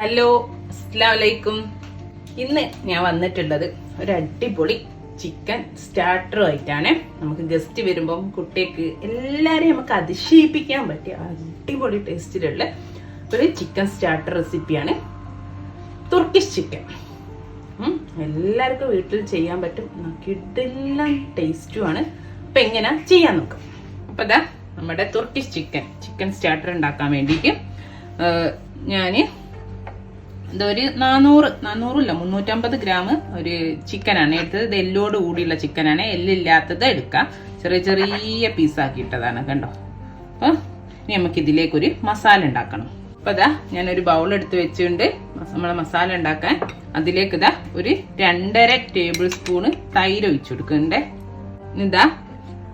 Hello, അസ്സലാമു അലൈക്കും. ഇന്ന് ഞാൻ വന്നിട്ടുള്ളത് ഒരു അടിപൊളി ചിക്കൻ സ്റ്റാർട്ടർ ആയിട്ടാണ്. നമുക്ക് ഗസ്റ്റ് വരുമ്പം കുട്ടിക്ക് എല്ലാവരെയും നമുക്ക് അതിശയിപ്പിക്കാൻ പറ്റിയ അടിപൊളി ടേസ്റ്റിലുള്ള ഒരു ചിക്കൻ സ്റ്റാർട്ടർ റെസിപ്പിയാണ് തുർക്കിഷ് ചിക്കൻ. എല്ലാവർക്കും വീട്ടിൽ ചെയ്യാൻ പറ്റും, കിടെല്ലാം ടേസ്റ്റുമാണ്. അപ്പം എങ്ങനെ ചെയ്യാൻ നോക്കാം. അപ്പം അതാ നമ്മുടെ തുർക്കിഷ് ചിക്കൻ സ്റ്റാർട്ടർ ഉണ്ടാക്കാൻ വേണ്ടിയിട്ട് ഞാൻ ഇതൊരു 350 ഗ്രാം ഒരു ചിക്കനാണ് എടുത്തത്. ഇത് എല്ലോട് കൂടിയുള്ള ചിക്കനാണ്, എല്ലില്ലാത്തത് എടുക്കാം. ചെറിയ ചെറിയ പീസാക്കിയിട്ടതാണ് കണ്ടോ. അപ്പോൾ ഇനി നമുക്ക് ഇതിലേക്കൊരു മസാല ഉണ്ടാക്കണം. അപ്പോൾ അതാ ഞാനൊരു ബൗൾ എടുത്ത് വെച്ചുകൊണ്ട് നമ്മളെ മസാല ഉണ്ടാക്കാൻ അതിലേക്ക് ഇതാ ഒരു 2.5 ടേബിൾ സ്പൂണ് തൈര് ഒഴിച്ചു കൊടുക്കുന്നുണ്ട്. ഇതാ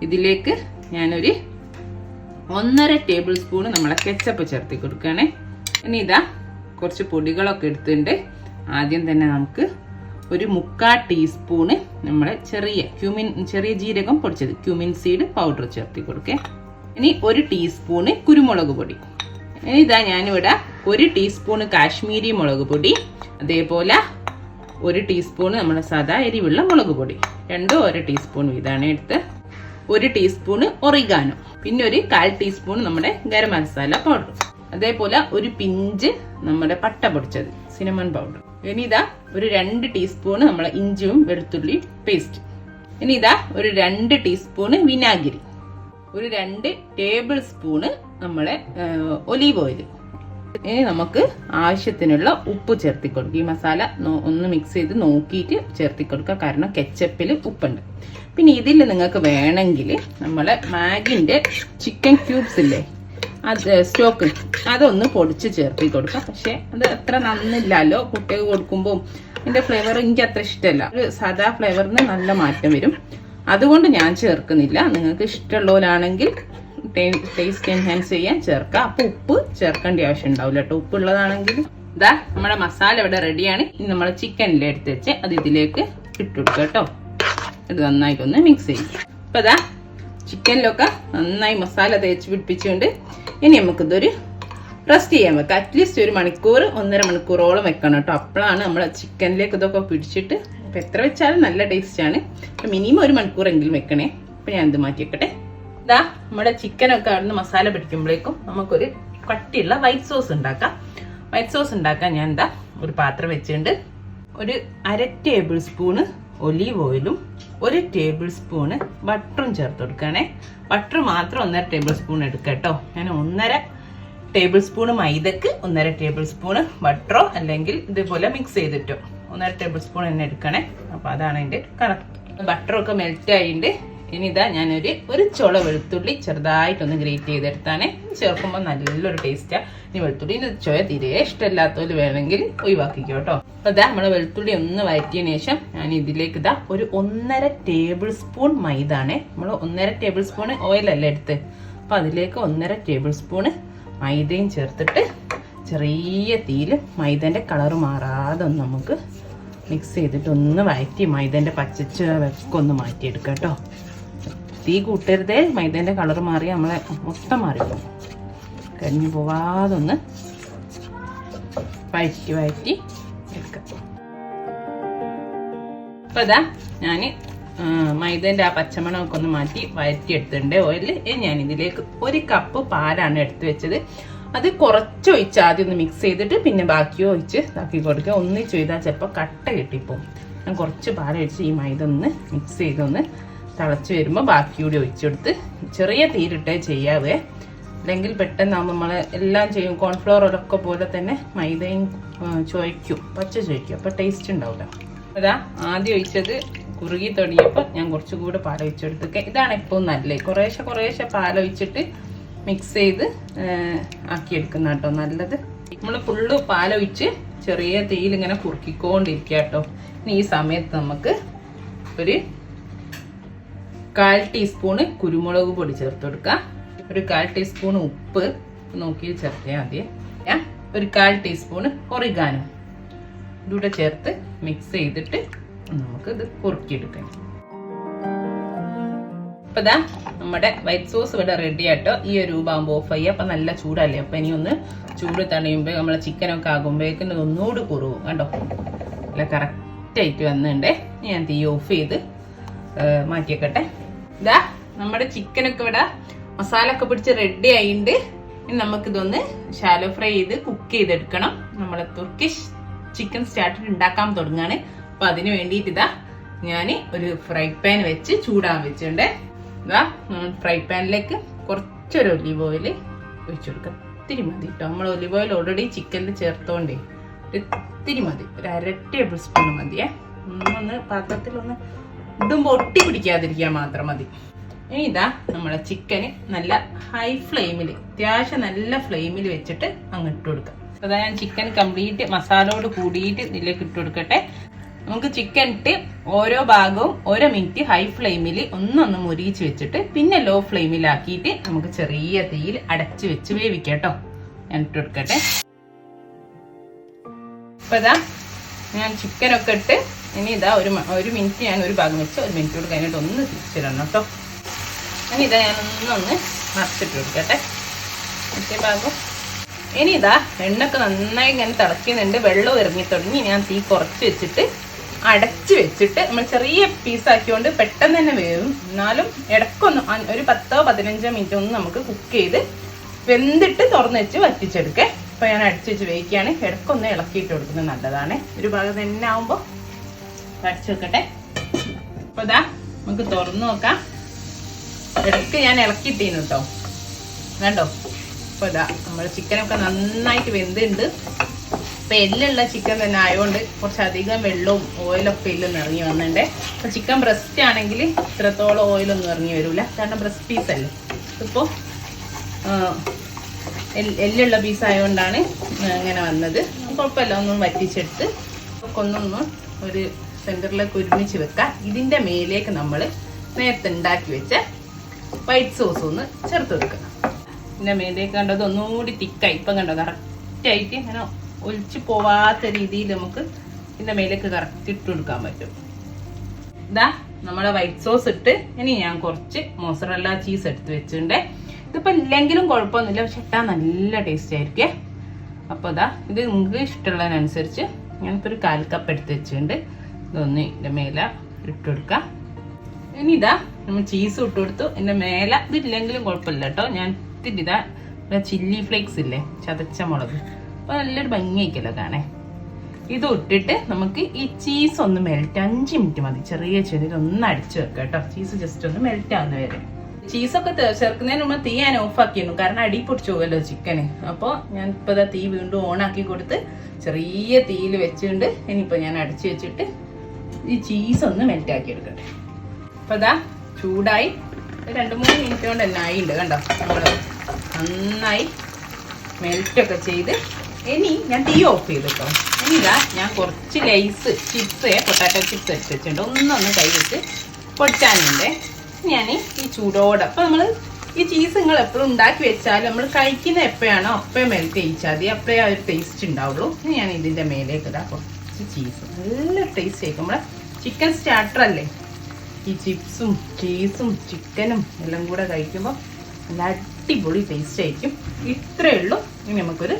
ഇതിലേക്ക് ഞാനൊരു 1.5 ടേബിൾ സ്പൂണ് നമ്മളെ കെച്ചപ്പ് ചേർത്തി കൊടുക്കുകയാണേ. ഇനി ഇതാ കുറച്ച് പൊടികളൊക്കെ എടുത്തിട്ടുണ്ട്. ആദ്യം തന്നെ നമുക്ക് ഒരു 3/4 ടീസ്പൂണ് നമ്മളെ ചെറിയ ജീരകം പൊടിച്ചത് ക്യൂമിൻ സീഡ് പൗഡർ ചേർത്തി കൊടുക്കേ. ഇനി 1 ടീസ്പൂണ് കുരുമുളക് പൊടി. ഇനി ഇതാ ഞാനിവിടെ 1 ടീസ്പൂണ് കാശ്മീരി മുളക് പൊടി, അതേപോലെ 1 ടീസ്പൂണ് നമ്മുടെ സാധാ എരിവുള്ള മുളക് പൊടി, രണ്ടും 1 ടീസ്പൂൺ വീതമാണ് എടുത്ത്. 1 ടീസ്പൂണ് ഒറിഗാനോ, പിന്നെ ഒരു 1/4 ടീസ്പൂൺ നമ്മുടെ ഗരം മസാല പൗഡർ, അതേപോലെ ഒരു പിഞ്ച് നമ്മുടെ പട്ട പൊടിച്ചത് സിനമൺ പൗഡർ. ഇനി ഇതാ ഒരു 2 ടീസ്പൂണ് നമ്മളെ ഇഞ്ചിയും വെളുത്തുള്ളി പേസ്റ്റ്. ഇനി ഇതാ ഒരു 2 ടീസ്പൂണ് വിനാഗിരി, ഒരു 2 ടേബിൾ സ്പൂണ് നമ്മളെ ഒലീവ് ഓയിൽ. ഇനി നമുക്ക് ആവശ്യത്തിനുള്ള ഉപ്പ് ചേർത്തി കൊടുക്കുക. ഈ മസാല ഒന്ന് മിക്സ് ചെയ്ത് നോക്കിയിട്ട് ചേർത്തി കൊടുക്കുക, കാരണം കെച്ചപ്പിൽ ഉപ്പുണ്ട്. പിന്നെ ഇതിൽ നിങ്ങൾക്ക് വേണമെങ്കിൽ നമ്മളെ മാഗിന്റെ ചിക്കൻ ക്യൂബ്സ് ഇല്ലേ, അത് സ്റ്റോക്ക്, അതൊന്ന് പൊടിച്ച് ചേർത്തി കൊടുക്കാം. പക്ഷെ അത് അത്ര നന്നില്ലല്ലോ കുട്ടികൾക്ക് കൊടുക്കുമ്പോൾ. ഇതിന്റെ ഫ്ലേവർ എനിക്ക് അത്ര ഇഷ്ടമല്ല. ഒരു സാധാ ഫ്ലേവറിന് നല്ല മാറ്റം വരും, അതുകൊണ്ട് ഞാൻ ചേർക്കുന്നില്ല. നിങ്ങൾക്ക് ഇഷ്ടമുള്ളവരാണെങ്കിൽ ടേസ്റ്റ് എൻഹാൻസ് ചെയ്യാൻ ചേർക്കാം. അപ്പൊ ഉപ്പ് ചേർക്കേണ്ട ആവശ്യം ഉണ്ടാവില്ല കേട്ടോ. ഉപ്പ് ഉള്ളതാണെങ്കിൽ. ഇതാ നമ്മുടെ മസാല ഇവിടെ റെഡിയാണ്. ഇനി നമ്മൾ ചിക്കനിൽ എടുത്ത് വെച്ച് അത് ഇതിലേക്ക് ഇട്ടുകൊടുക്കുക കേട്ടോ. ഇത് നന്നായിട്ടൊന്ന് മിക്സ് ചെയ്യും. അപ്പൊ ഇതാ ചിക്കനിലൊക്കെ നന്നായി മസാല തേച്ച് പിടിപ്പിച്ചുകൊണ്ട് ഇനി നമുക്കിതൊരു റെസ്റ്റ് ചെയ്യാൻ വെക്കാം. അറ്റ്ലീസ്റ്റ് 1 മണിക്കൂർ 1.5 മണിക്കൂറോളം വെക്കണം കേട്ടോ. അപ്പോഴാണ് നമ്മളെ ചിക്കനിലേക്ക് ഇതൊക്കെ പിടിച്ചിട്ട്, അപ്പം എത്ര വെച്ചാലും നല്ല ടേസ്റ്റാണ്. അപ്പം മിനിമം 1 മണിക്കൂറെങ്കിലും വെക്കണേ. അപ്പം ഞാൻ ഇത് മാറ്റി വെക്കട്ടെ. ഇതാ നമ്മുടെ ചിക്കനൊക്കെ അവിടുന്ന് മസാല പിടിക്കുമ്പോഴേക്കും നമുക്കൊരു കട്ടിയുള്ള വൈറ്റ് സോസ് ഉണ്ടാക്കാം. വൈറ്റ് സോസ് ഉണ്ടാക്കാൻ ഞാൻ എന്താ ഒരു പാത്രം വെച്ചിട്ടുണ്ട്. ഒരു 1/2 ടേബിൾ സ്പൂണ് ഒലീവ് ഓയിലും 1 ടേബിൾ സ്പൂണ് ബട്ടറും ചേർത്ത് കൊടുക്കുകയാണേ. ബട്ടർ മാത്രം 1.5 ടേബിൾ സ്പൂൺ എടുക്കുക കേട്ടോ. ഞാൻ 1.5 ടേബിൾ സ്പൂണ് മൈദക്ക് 1.5 ടേബിൾ സ്പൂണ് ബട്ടറോ അല്ലെങ്കിൽ ഇതുപോലെ മിക്സ് ചെയ്തിട്ടോ 1.5 ടേബിൾ സ്പൂൺ തന്നെ എടുക്കണേ. അപ്പോൾ അതാണ് അതിൻ്റെ കറക്റ്റ്. ബട്ടറൊക്കെ മെൽറ്റ് ആയിട്ടുണ്ട്. ഇനി ഇതാ ഞാനൊരു ചുള വെളുത്തുള്ളി ചെറുതായിട്ടൊന്ന് ഗ്രേറ്റ് ചെയ്തെടുത്താണ്. ചേർക്കുമ്പോൾ നല്ലൊരു ടേസ്റ്റാണ്. ഇനി വെളുത്തുള്ളിൻ്റെ ചുവ തീരെ ഇഷ്ടമില്ലാത്തവർ വേണമെങ്കിൽ ഒഴിവാക്കിക്കോ കേട്ടോ. അപ്പോൾ ഇതാ നമ്മളെ വെളുത്തുള്ളി ഒന്ന് വഴറ്റിയതിന് ശേഷം ഞാൻ ഇതിലേക്ക് ഇതാ ഒരു 1.5 ടേബിൾ സ്പൂൺ മൈദ ആണേ. നമ്മൾ 1.5 ടേബിൾ സ്പൂൺ ഓയിലല്ല എടുത്ത്. അപ്പോൾ അതിലേക്ക് 1.5 ടേബിൾ സ്പൂണ് മൈദയും ചേർത്തിട്ട് ചെറിയ തീയിൽ മൈദേൻ്റെ കളറ് മാറാതെ ഒന്ന് നമുക്ക് മിക്സ് ചെയ്തിട്ട് ഒന്ന് വഴറ്റി മൈദേൻ്റെ പച്ചച്ചൊക്കെ ഒന്ന് മാറ്റിയെടുക്കാം കേട്ടോ. തീ കൂട്ടരുതേ, മൈദേൻ്റെ കളർ മാറി നമ്മളെ മൊത്തം മാറിപ്പോകും. കരിഞ്ഞു പോവാതെ ഒന്ന് വഴറ്റി എടുക്കാം. അപ്പം അതാ ഞാൻ മൈദേൻ്റെ ആ പച്ചമണമൊക്കെ ഒന്ന് മാറ്റി വഴറ്റി എടുത്തിട്ടുണ്ട് ഓയിലിൽ. ഞാൻ ഇതിലേക്ക് 1 കപ്പ് പാലാണ് എടുത്ത് വെച്ചത്. അത് കുറച്ച് ഒഴിച്ച് ആദ്യം ഒന്ന് മിക്സ് ചെയ്തിട്ട് പിന്നെ ബാക്കിയോ ഒഴിച്ച് ഇതാക്കി കൊടുക്കുക. ഒന്നിച്ച് ചെയ്താൽ ചിലപ്പോൾ കട്ട കിട്ടിപ്പോവും. ഞാൻ കുറച്ച് പാലൊഴിച്ച് ഈ മൈദ ഒന്ന് മിക്സ് ചെയ്തൊന്ന് തിളച്ച് വരുമ്പോൾ ബാക്കി കൂടി ഒഴിച്ചെടുത്ത് ചെറിയ തീരിട്ടേ ചെയ്യാവേ, അല്ലെങ്കിൽ പെട്ടെന്നാകുമ്പോൾ നമ്മൾ എല്ലാം ചെയ്യും കോൺഫ്ലവറൊക്കെ പോലെ തന്നെ മൈദയും പച്ച ചൊയ്ക്കും. അപ്പോൾ ടേസ്റ്റ് ഉണ്ടാവില്ല. അതാ ആദ്യം ഒഴിച്ചത് കുറുകി തുടങ്ങിയപ്പോൾ ഞാൻ കുറച്ചുകൂടെ പാലൊഴിച്ചെടുത്തൊക്കെ. ഇതാണ് ഇപ്പോൾ നല്ലത്. കുറേശ്ശെ പാലൊഴിച്ചിട്ട് മിക്സ് ചെയ്ത് ആക്കിയെടുക്കുന്ന കേട്ടോ നല്ലത്. നമ്മൾ ഫുള്ള് പാലൊഴിച്ച് ചെറിയ തീയിൽ ഇങ്ങനെ കുറുക്കിക്കൊണ്ടിരിക്കുക കേട്ടോ. ഇനി ഈ സമയത്ത് നമുക്ക് ഒരു 1/4 ടീസ്പൂണ് കുരുമുളക് പൊടി ചേർത്ത് കൊടുക്കാം. ഒരു 1/4 ടീസ്പൂൺ ഉപ്പ് നോക്കി ചേർത്താൽ മതി. ഞാൻ ഒരു 1/4 ടീസ്പൂണ് ഒറിഗാനോ ഇതൂടെ ചേർത്ത് മിക്സ് ചെയ്തിട്ട് നമുക്ക് ഇത് കുറുക്കിയെടുക്കാം. അപ്പോൾ ഇതാ നമ്മുടെ വൈറ്റ് സോസ് ഇവിടെ റെഡി ആട്ടോ. ഈ ഒരു രൂപമാകുമ്പോൾ ഓഫ് ചെയ്യുക. അപ്പം നല്ല ചൂടല്ലേ, അപ്പം ഇനി ഒന്ന് ചൂട് തണിയുമ്പോൾ നമ്മളെ ചിക്കനൊക്കെ ആകുമ്പോഴേക്കും ഒന്നുകൂടി കുറവും കണ്ടോ. അല്ല കറക്റ്റായിട്ട് വന്നിട്ടുണ്ടേ. ഞാൻ തീ ഓഫ് ചെയ്ത് മാറ്റിയേക്കട്ടെ. ഇതാ നമ്മുടെ ചിക്കനൊക്കെ ഇവിടെ മസാല ഒക്കെ പിടിച്ച് റെഡി ആയിട്ടുണ്ട്. ഇനി നമുക്കിതൊന്ന് ഷാലോ ഫ്രൈ ചെയ്ത് കുക്ക് ചെയ്തെടുക്കണം. നമ്മളെ തുർക്കിഷ് ചിക്കൻ സ്റ്റാർട്ടർ ഉണ്ടാക്കാൻ തുടങ്ങാണ്. അപ്പം അതിന് വേണ്ടിയിട്ട് ഇതാ ഞാൻ ഒരു ഫ്രൈ പാൻ വെച്ച് ചൂടാൻ വെച്ചിട്ടുണ്ട്. ഇതാ ഫ്രൈ പാനിലേക്ക് കുറച്ചൊരു ഒലിവ് ഓയിൽ ഒഴിച്ചു കൊടുക്കുക. ഇത്തിരി മതി കേട്ടോ. നമ്മൾ ഒലിവ് ഓയിൽ ഓൾറെഡി ചിക്കനിൽ ചേർത്തോണ്ടേ ഇത്തിരി മതി. ഒരു 1/2 ടേബിൾ സ്പൂൺ മതിയേ. ഒന്ന് പാത്രത്തിലൊന്ന് ഇടുമ്പോൾ ഒട്ടി പിടിക്കാതിരിക്കാൻ മാത്രം മതി. ഇനി ഇതാ നമ്മളെ ചിക്കന് നല്ല ഹൈ ഫ്ലെയിമിൽ, അത്യാവശ്യം നല്ല ഫ്ലെയിമിൽ വെച്ചിട്ട് അങ്ങ് ഇട്ട് കൊടുക്കാം. അതാ ഞാൻ ചിക്കൻ കംപ്ലീറ്റ് മസാലയോട് കൂടിയിട്ട് ഇതിലേക്ക് ഇട്ട് കൊടുക്കട്ടെ. നമുക്ക് ചിക്കൻ ഇട്ട് ഓരോ ഭാഗവും 1 മിനിറ്റ് ഹൈ ഫ്ലെയിമിൽ ഒന്നൊന്ന് മുരിച്ച് വെച്ചിട്ട് പിന്നെ ലോ ഫ്ലെയിമിലാക്കിയിട്ട് നമുക്ക് ചെറിയ തീയിൽ അടച്ച് വെച്ച് വേവിക്കാം കേട്ടോ. ഞാൻ ഇട്ട് കൊടുക്കട്ടെ. അപ്പൊ ഇതാ ഞാൻ ചിക്കനൊക്കെ ഇട്ട് ഇനി ഇതാ ഒരു മിനിറ്റ് ഞാൻ ഒരു ഭാഗം വെച്ച് 1 മിനിറ്റ് കൂടെ കഴിഞ്ഞിട്ട് ഒന്ന് തിരിച്ചിടണം കേട്ടോ. ഇനി ഇതാ ഞാൻ ഒന്നൊന്ന് മറിച്ചിട്ട് കൊടുക്കട്ടെ മറ്റേ ഭാഗം. ഇനി ഇതാ എണ്ണൊക്കെ നന്നായി ഇങ്ങനെ തിളയ്ക്കുന്നുണ്ട്, വെള്ളം ഇറങ്ങി തുടങ്ങി. ഞാൻ തീ കുറച്ച് വെച്ചിട്ട് അടച്ച് വെച്ചിട്ട് നമ്മൾ ചെറിയ പീസാക്കിയോണ്ട് പെട്ടെന്ന് തന്നെ വേവും. എന്നാലും ഇടയ്ക്കൊന്ന് ഒരു 10-15 മിനിറ്റ് ഒന്ന് നമുക്ക് കുക്ക് ചെയ്ത് വെന്തിട്ട് തുറന്ന് വെച്ച് വറ്റിച്ചെടുക്കേ. അപ്പോൾ ഞാൻ അടച്ച് വെച്ച് വേവിക്കുകയാണ്. ഇടയ്ക്കൊന്ന് ഇളക്കിയിട്ട് കൊടുക്കുന്നത് നല്ലതാണ്. ഒരു ഭാഗം തന്നെ ആവുമ്പോൾ അടച്ച് വെക്കട്ടെ. അപ്പോൾ ഇതാ നമുക്ക് തുറന്ന് നോക്കാം. ഇടയ്ക്ക് ഞാൻ ഇളക്കിയിട്ടീന് കേട്ടോ, വേണ്ടോ. അപ്പോൾ ഇതാ നമ്മുടെ ചിക്കനൊക്കെ നന്നായിട്ട് വെന്തുണ്ട്. ഇപ്പം എല്ലുള്ള ചിക്കൻ തന്നെ ആയതുകൊണ്ട് കുറച്ചധികം വെള്ളവും ഓയിലൊക്കെ എല്ലാം ഇറങ്ങി വന്നിട്ടുണ്ട്. അപ്പോൾ ചിക്കൻ ബ്രസ്റ്റ് ആണെങ്കിൽ ഇത്രത്തോളം ഓയിലൊന്നും ഇറങ്ങി വരില്ല, കാരണം ബ്രസ്റ്റ് പീസല്ലേ. ഇപ്പോൾ എല്ലുള്ള പീസ് ആയതുകൊണ്ടാണ് ഇങ്ങനെ വന്നത്. കുഴപ്പമില്ല, ഒന്നും വറ്റിച്ചെടുത്ത് ഒന്നൊന്ന് ഒരു സെൻറ്ററിലേക്ക് ഒരുമിച്ച് വെക്കാം. ഇതിൻ്റെ മേലേക്ക് നമ്മൾ നേരത്തെ ഉണ്ടാക്കി വെച്ച വൈറ്റ് സോസ് ഒന്ന് ചേർത്ത് കൊടുക്കുക. ഇതിൻ്റെ മേലേക്ക് കണ്ടത് ഒന്നുകൂടി തിക്കായി. ഇപ്പം കണ്ടോ കറക്റ്റായിട്ട് ഇങ്ങനെ ഒലിച്ച് പോവാത്ത രീതിയിൽ നമുക്ക് ഇതിൻ്റെ മേലേക്ക് കറക്റ്റ് ഇട്ട് കൊടുക്കാൻ പറ്റും. ഇതാ നമ്മളെ വൈറ്റ് സോസ് ഇട്ട് ഇനി ഞാൻ കുറച്ച് മോസറല്ല ചീസ് എടുത്ത് വെച്ചിട്ടുണ്ട്. ഇതിപ്പോൾ ഇല്ലെങ്കിലും കുഴപ്പമൊന്നുമില്ല, പക്ഷെ ഇട്ടാൽ നല്ല ടേസ്റ്റ് ആയിരിക്കേ. അപ്പോൾ ഇതാ ഇത് നിങ്ങൾക്ക് ഇഷ്ടമുള്ളതിനനുസരിച്ച് ഞാനിപ്പോൾ ഒരു 1/4 കപ്പ് എടുത്ത് വെച്ചിട്ടുണ്ട്. ഇതൊന്ന് ഇതിൻ്റെ മേലെ ഇട്ട് കൊടുക്കാം. ഇനി ഇതാ നമ്മൾ ചീസ് ഇട്ട് കൊടുത്തു. ഇതിൻ്റെ മേലെ ഇതില്ലെങ്കിലും കുഴപ്പമില്ല കേട്ടോ. ഞാൻ ഇത്തിരി ഇതാ ചില്ലി ഫ്ലേക്സ് ഇല്ലേ, ചതച്ച മുളക്, അപ്പോൾ നല്ലൊരു ഭംഗിയായിക്കല്ലോ കാണേ. ഇത് ഇട്ടിട്ട് നമുക്ക് ഈ ചീസ് ഒന്ന് മെൽറ്റ് 5 മിനിറ്റ് മതി. ചെറിയ ഒന്ന് അടിച്ചു വെക്കാം കേട്ടോ. ചീസ് ജസ്റ്റ് ഒന്ന് മെൽറ്റ് ആവുന്ന വരെ. ചീസൊക്കെ ചേർക്കുന്നതിന് മുമ്പ് തീ ഞാൻ ഓഫാക്കിയിരുന്നു, കാരണം അടി പൊടിച്ചു പോകുമല്ലോ ചിക്കന്. അപ്പോൾ ഞാൻ ഇപ്പോൾ ഇതാ തീ വീണ്ടും ഓണാക്കി കൊടുത്ത് ചെറിയ തീയിൽ വെച്ചിട്ടുണ്ട്. ഇനിയിപ്പോൾ ഞാൻ അടിച്ചു വെച്ചിട്ട് ഈ ചീസ് ഒന്ന് മെൽറ്റ് ആക്കി എടുക്കട്ടെ. അപ്പോൾ ഇതാ ചൂടായി 2-3 മിനിറ്റ് കൊണ്ട് തന്നെ ആയിട്ടുണ്ട് കണ്ടോ. നമ്മൾ നന്നായി മെൽറ്റൊക്കെ ചെയ്ത് ഇനി ഞാൻ തീ ഓഫ് ചെയ്ത് കേട്ടോ. ഇനി ഇതാ ഞാൻ കുറച്ച് ലൈസ് ചിപ്സ്, പൊട്ടാറ്റോ ചിപ്സ് എടുത്ത് വെച്ചിട്ടുണ്ട്. ഒന്നൊന്ന് കൈ വെച്ച് പൊടിച്ചാനുണ്ട്. ഞാൻ ഈ ചൂടോടെ, അപ്പോൾ നമ്മൾ ഈ ചീസ് നിങ്ങൾ എപ്പോഴും ഉണ്ടാക്കി വെച്ചാലും നമ്മൾ കഴിക്കുന്ന എപ്പോഴാണോ അപ്പോഴും മെൽറ്റ് ചെയ്യിച്ചാൽ മതി, അപ്പോഴേ ആ ഒരു ടേസ്റ്റ് ഉണ്ടാവുള്ളൂ. ഇനി ഞാൻ ഇതിൻ്റെ മേലേക്ക് ഇതാ കുറച്ച് ചീസ്, നല്ല ടേസ്റ്റ് ആയിരിക്കും. നമ്മളെ ചിക്കൻ സ്റ്റാർട്ടർ അല്ലേ, ഈ ചിപ്സും ചീസും ചിക്കനും എല്ലാം കൂടെ കഴിക്കുമ്പോൾ നല്ല അടിപൊളി ടേസ്റ്റ് ആയിരിക്കും. ഇത്രയേ ഉള്ളൂ. ഇനി നമുക്കൊരു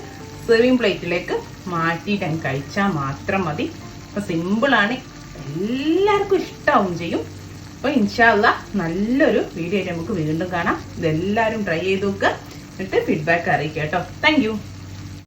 സെർവിങ് പ്ലേറ്റിലേക്ക് മാറ്റിയിട്ട് കഴിച്ചാൽ മാത്രം മതി. അപ്പോൾ സിമ്പിളാണ്, എല്ലാവർക്കും ഇഷ്ടമാവും ചെയ്യും. അപ്പോൾ ഇൻഷാ അല്ലാഹ് നല്ലൊരു വീഡിയോ ആയിട്ട് നമുക്ക് വീണ്ടും കാണാം. ഇതെല്ലാവരും ട്രൈ ചെയ്ത് നോക്കുക, എന്നിട്ട് ഫീഡ്ബാക്ക് അറിയിക്കുക കേട്ടോ. Thank you.